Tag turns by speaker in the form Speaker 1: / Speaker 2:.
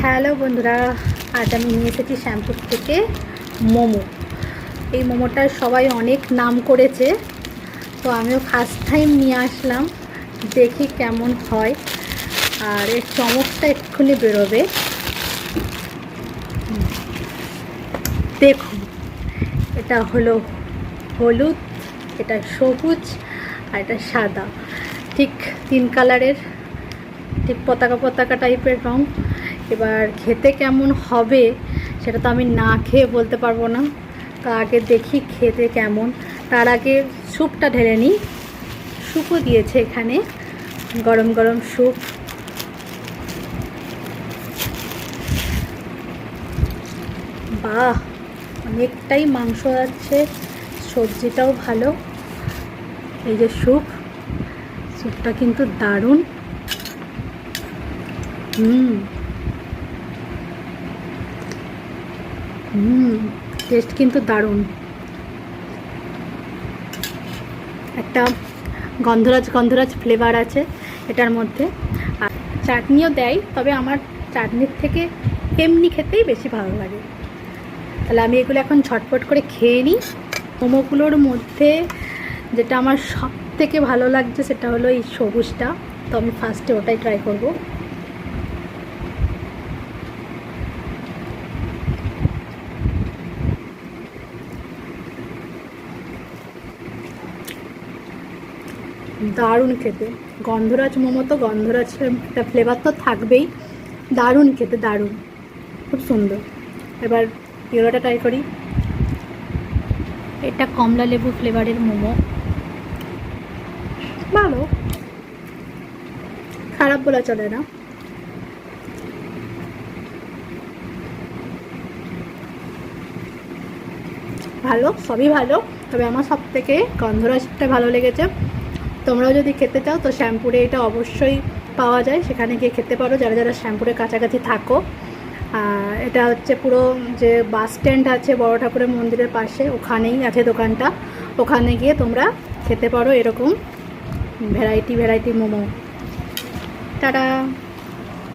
Speaker 1: Hello বন্ধুরা, আজ আমি নিয়ে এসেছি শ্যামপুর থেকে মোমো। এই মোমোটার সবাই অনেক নাম করেছে, তো আমিও ফার্স্ট টাইম নিয়ে আসলাম, দেখি কেমন হয়। আর এর চমকটা এক্ষুনি বেরোবে। দেখুন, এটা হলো হলুদ, এটা সবুজ, আর এটা সাদা, ঠিক 3 কালারের, ঠিক পতাকা পতাকা টাইপের রং। এবার খেতে কেমন হবে সেটা তো আমি না খেয়ে বলতে পারবো না, তো আগে দেখি খেতে কেমন। তার আগে স্যুপটা ঢেলে নিই। স্যুপও দিয়েছে এখানে, গরম গরম স্যুপ। বাহ, অনেকটাই মাংস আছে, সবজিটাও ভালো। এই যে স্যুপটা কিন্তু দারুণ। টেস্ট কিন্তু দারুণ। একটা গন্ধরাজ ফ্লেভার আছে এটার মধ্যে। আর চাটনিও দেয়, তবে আমার চাটনির থেকে এমনি খেতেই বেশি ভালো লাগে। তাহলে আমি এগুলো এখন ঝটপট করে খেয়ে নিই। মোমোগুলোর মধ্যে যেটা আমার সব থেকে ভালো লাগছে সেটা হলো এই সবুজটা, তো আমি ফার্স্টে ওটাই ট্রাই করব। দারুণ খেতে। গন্ধরাজ মোমো তো গন্ধরাজ একটা ফ্লেভার তো থাকবেই। দারুণ খেতে, দারুণ, খুব সুন্দর। এবার ইয়েলোটা ট্রাই করি। এটা কমলা লেবু ফ্লেভারের মোমো, ভালো, খারাপ বলা চলে না। ভালো, সবই ভালো, তবে আমার সব থেকে গন্ধরাজটা ভালো লেগেছে। তোমরাও যদি খেতে চাও তো শ্যামপুরে এটা অবশ্যই পাওয়া যায়, সেখানে গিয়ে খেতে পারো যারা যারা শ্যামপুরের কাছাকাছি থাকো। এটা হচ্ছে পুরো যে বাস স্ট্যান্ড আছে বড় ঠাকুরের মন্দিরের পাশে, ওখানেই আছে দোকানটা। ওখানে গিয়ে তোমরা খেতে পারো এরকম ভ্যারাইটি মোমো। টাটা।